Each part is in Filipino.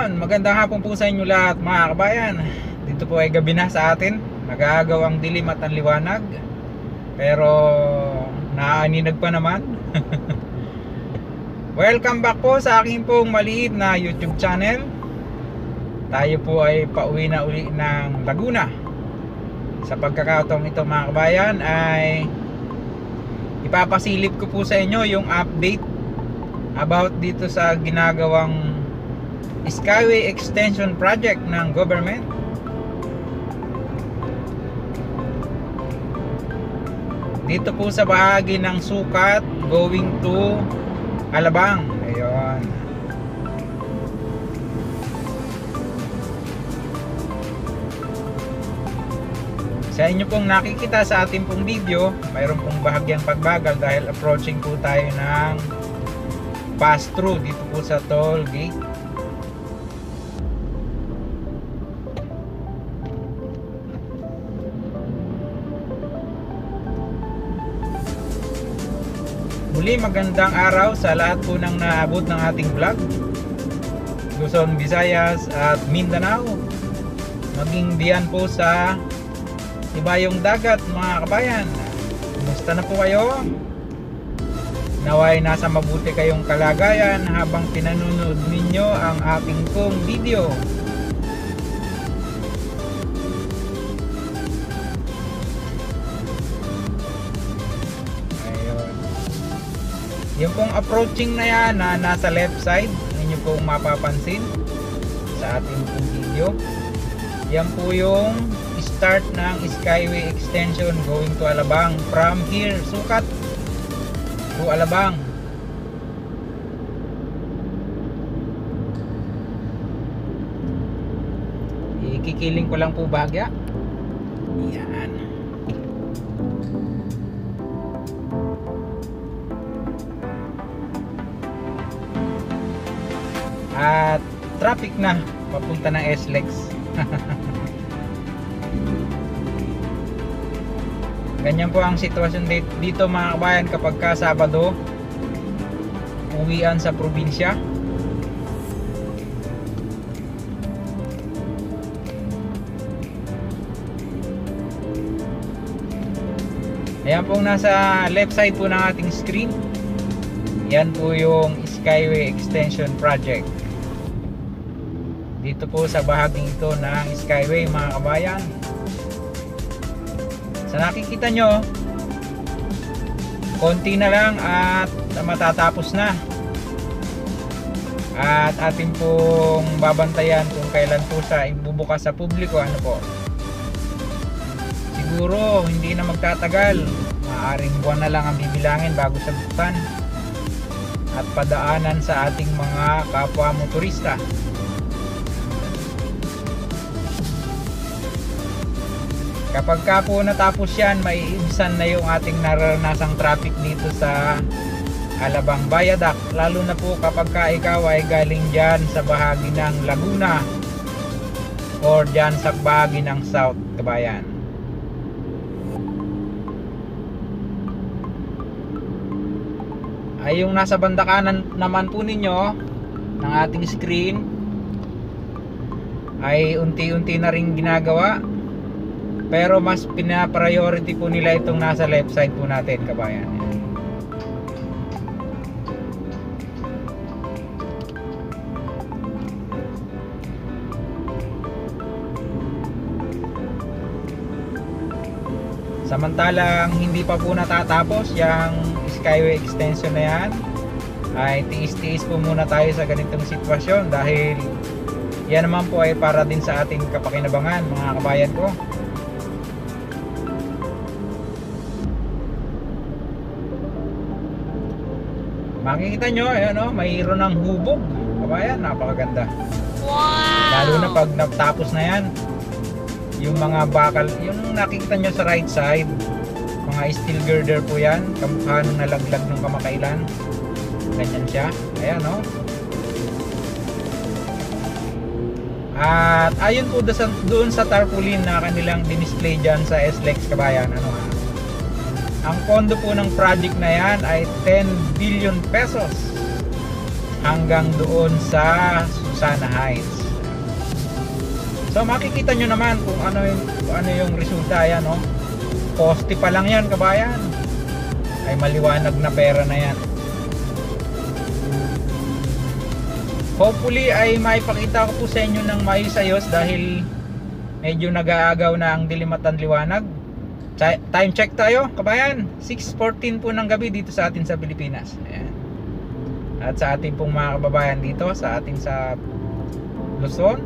Ayun, magandang hapon po sa inyo lahat mga kabayan. Dito po ay gabi na sa atin. Nag-aagaw ang dilim at ang liwanag. Pero naaninag pa naman. Welcome back po sa aking pong maliit na YouTube channel. Tayo po ay pauwi na uli ng Laguna. Sa pagkakataong ito mga kabayan ay ipapasilip ko po sa inyo yung update about dito sa ginagawang Skyway Extension Project ng government. Dito po sa bahagi ng Sukat going to Alabang. Ayun. Sa inyo pong nakikita sa ating pong video, mayroon pong bahagyang pagbagal dahil approaching po tayo ng pass through dito po sa toll gate. Muli magandang araw sa lahat po ng naabot ng ating vlog, Luzon, Visayas at Mindanao, maging diyan po sa Ibayong Dagat mga kabayan. Kumusta na po kayo? Naway nasa mabuti kayong kalagayan habang pinanonood ninyo ang ating pong video. Yung pong approaching na yan na nasa left side, ninyo pong mapapansin sa ating pong video. Yan po yung start ng Skyway Extension going to Alabang. From here, Sukat to Alabang. Ikikiling ko lang po bahagya. Yan. At traffic na papunta ng SLEX. Ganyan po ang sitwasyon dito mga kabayan kapag ka Sabado uwian sa probinsya. Ayan pong nasa left side po ng ating screen, yan po yung Skyway Extension Project. Dito po sa bahaging ito ng Skyway mga kabayan. Sa nakikita nyo, konti na lang at matatapos na. At atin pong babantayan kung kailan po sa ibubukas sa publiko. Ano po, siguro hindi na magtatagal, maaaring buwan na lang ang bibilangin bago sa buksan at padaanan sa ating mga kapwa motorista. Kapag ka po natapos yan, maiibsan na yung ating naranasang traffic dito sa Alabang Viaduct. Lalo na po kapag ka ikaw ay galing dyan sa bahagi ng Laguna or dyan sa bahagi ng South, kabayan. Ay yung nasa banda kanan naman po ninyo ng ating screen ay unti-unti na rin ginagawa. Pero mas pina-priority po nila itong nasa left side po natin, kabayan. Samantalang hindi pa po natatapos yung Skyway Extension na yan, ay tiis-tiis po muna tayo sa ganitong sitwasyon dahil yan naman po ay para din sa ating kapakinabangan mga kabayan ko. Makikita nyo, ayan o, mayroon ng hubog. Kabayan, napakaganda. Wow! Lalo na pag natapos na yan. Yung mga bakal, yung nakikita nyo sa right side, mga steel girder po yan. Kamukha ng nalaglag ng kamakailan. Ganyan siya. Ayan o. At ayun po doon sa tarpaulin na kanilang dinisplay dyan sa SLEX, kabayan. Ano ha? Ang pondo po ng project na yan ay 10 billion pesos hanggang doon sa Susana Heights. So makikita nyo naman kung ano yung resulta. Yan, no? Poste pa lang yan, kabayan. Ay maliwanag na pera na yan. Hopefully ay maipakita ko po sa inyo ng maayos dahil medyo nag-aagaw na ang dilim at ang liwanag. Time check tayo, kabayan. 6:14 po ng gabi dito sa atin sa Pilipinas. Ayan. At sa ating pong mga kababayan dito sa atin sa Luzon,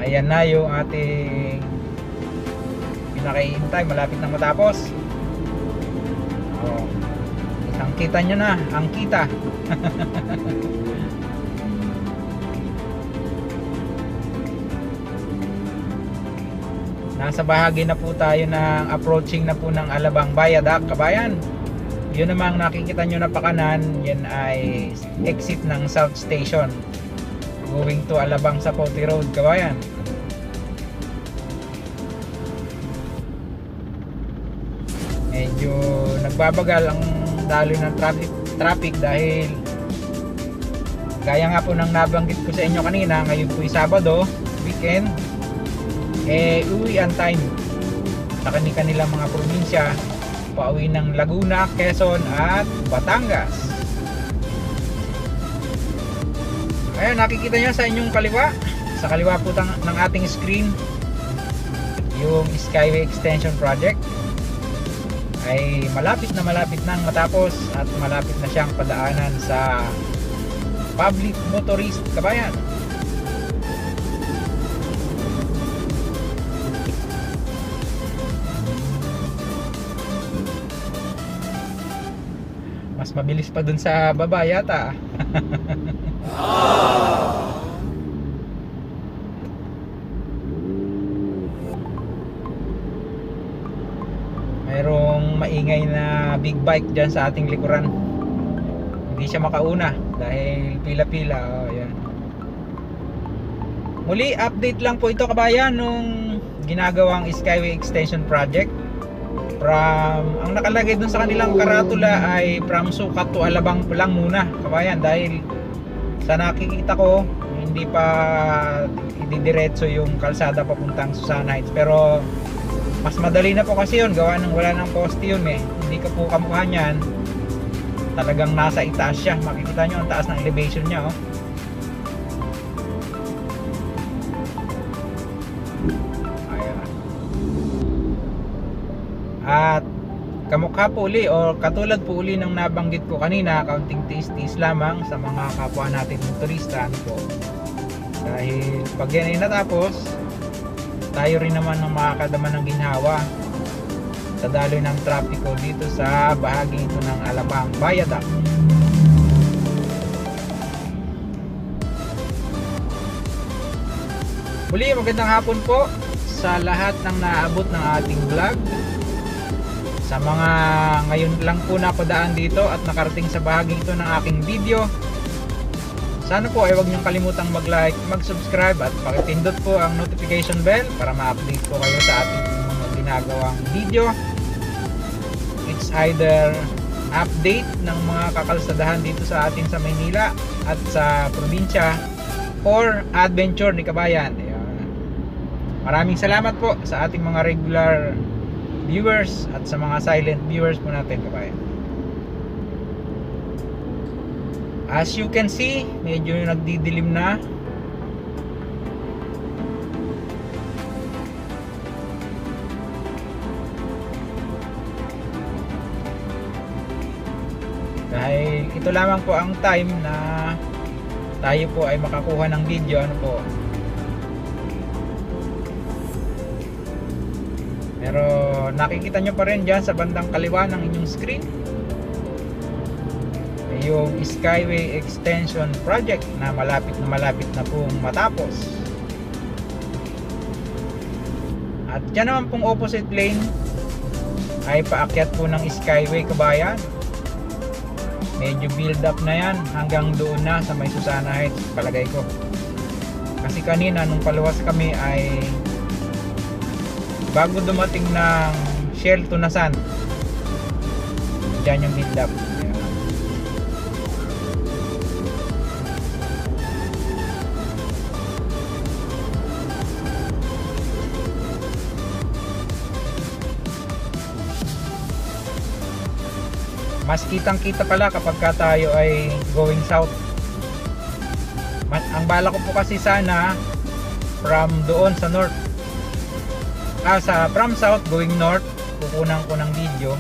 ayan na yung ating pinakaihintay, malapit na matapos. Oh, ang kita nyo na, ang kita. Nasa bahagi na po tayo ng approaching na po ng Alabang Viaduct, kabayan. Yun namang nakikita nyo na pakanan, yan ay exit ng South Station going to Alabang Zapote Road, kabayan. Medyo nagbabagal ang daloy ng traffic dahil gaya nga po ng nabanggit ko sa inyo kanina, ngayon po ay Sabado, weekend, uwian time sa kanilang mga probinsya, pauwi ng Laguna, Quezon at Batangas. Ayun, nakikita nyo sa inyong kaliwa, sa kaliwa po ng ating screen, yung Skyway Extension Project ay malapit na matapos at malapit na siyang padaanan sa public motorist, kabayan. Mas mabilis pa dun sa baba yata. Mayroong maingay na big bike dyan sa ating likuran. Hindi siya makauna dahil pila-pila. Oh, yan. Muli, update lang po ito, kabayan, nung ginagawang Skyway Extension Project. Ang nakalagay dun sa kanilang karatula ay from Sukat to Alabang lang muna, kabayan, dahil sa nakikita ko hindi pa ididiretso yung kalsada papuntang Susana Heights. Pero mas madali na po kasi yun, gawa ng wala ng poste yun eh. Hindi ka po kamukha niyan, talagang nasa itaas siya. Makikita nyo ang taas ng elevation niya, oh. At kamukha po uli o katulad po uli ng nabanggit ko kanina, kaunting tiis-tiis lamang sa mga kapwa natin motorista, ano po. Dahil pag yan ay natapos, tayo rin naman ang makakadama ng ginhawa sa daloy ng trapiko dito sa bahagi ito ng Alabang Viaduct. Muli, magandang hapon po sa lahat ng naabot ng ating vlog. Sa mga ngayon lang po napadaan dito at nakarating sa bahagi ito ng aking video, sana po ay huwag niyong kalimutang mag-like, mag-subscribe at pakipindot po ang notification bell para ma-update po kayo sa ating mga ginagawang video. It's either update ng mga kakalsadahan dito sa atin sa Maynila at sa probinsya or adventure ni kabayan. Maraming salamat po sa ating mga regular viewers at sa mga silent viewers po natin, kabayan. As you can see, medyo nagdidilim na. Dahil ito lamang po ang time na tayo po ay makakuha ng video, ano po. Pero nakikita nyo pa rin dyan sa bandang kaliwa ng inyong screen yung Skyway Extension Project na malapit na pong matapos. At dyan naman pong opposite lane ay paakyat po ng Skyway, kabayan. Medyo build up na yan hanggang doon na sa may Susana Heights, palagay ko. Kasi kanina nung paluwas kami ay bago dumating ng Shell to Nasan, dyan yung build up. mas kitang kita pala kapag ka tayo ay going south. Ang bala ko po kasi sana from doon sa north, from south going north, kukunan ko ng video,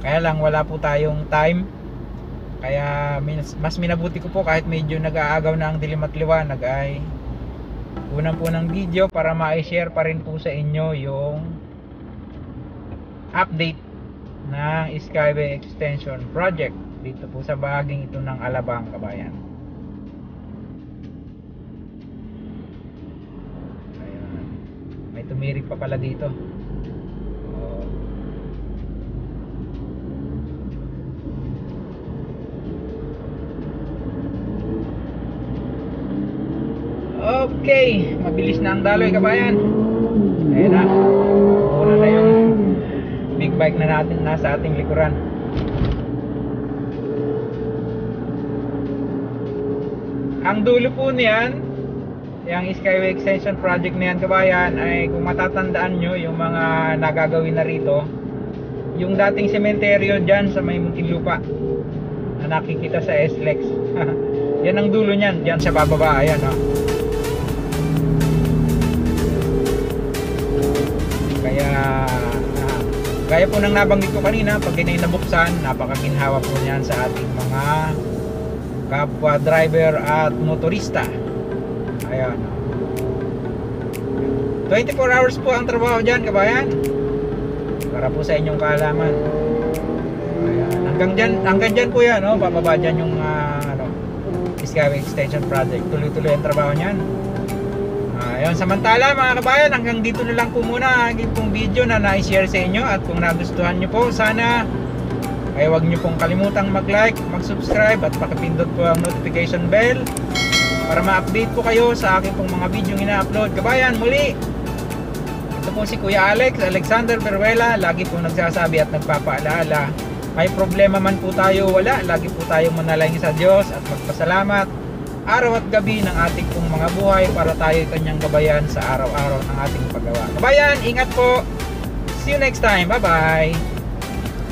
kaya lang wala po tayong time. Kaya mas minabuti ko po kahit medyo nag-aagaw na ang dilim at liwanag ay kunan po ng video para ma-share pa rin po sa inyo yung update ng Skyway Extension Project dito po sa bahaging ito ng Alabang, kabayan. Ayan. May tumirik pa pala dito. Okay, mabilis na ang daloy, kabayan. Ayan na. Muna na yung big bike na natin nasa ating likuran. Ang dulo po niyan, yung Skyway Extension Project na yan, kabayan, ay kung matatandaan nyo yung mga nagagawin na rito, yung dating sementeryo dyan sa may Muntinlupa na nakikita sa SLEX. Yan ang dulo niyan, dyan sa bababa. Ayan, oh. Gaya po ng nabanggit ko kanina, pag inay nabuksan, napakaginhawa po niyan sa ating mga kapwa driver at motorista. Ayan. 24 hours po ang trabaho dyan, kabayan, para po sa inyong kaalaman. Ayan. Hanggang dyan po yan, no? Bababa dyan yung Skyway Extension Project. Tuloy-tuloy ang trabaho niyan. Ayun, samantala mga kabayan, hanggang dito na lang po muna ang pong video na na-share sa inyo. At kung nagustuhan nyo po, sana ay huwag nyo pong kalimutang mag-like, mag-subscribe at pakipindot po ang notification bell para ma-update po kayo sa aking pong mga video ina-upload. Kabayan, muli, ito po si Kuya Alex, Alexander Peruela. Lagi po nagsasabi at nagpapaalala, may problema man po tayo, wala, lagi po tayong manalangin sa Diyos at magpasalamat araw at gabi ng ating pong mga buhay para tayo kanyang gabayan sa araw-araw ng ating paggawa. Kabayan, ingat po. See you next time. Bye-bye.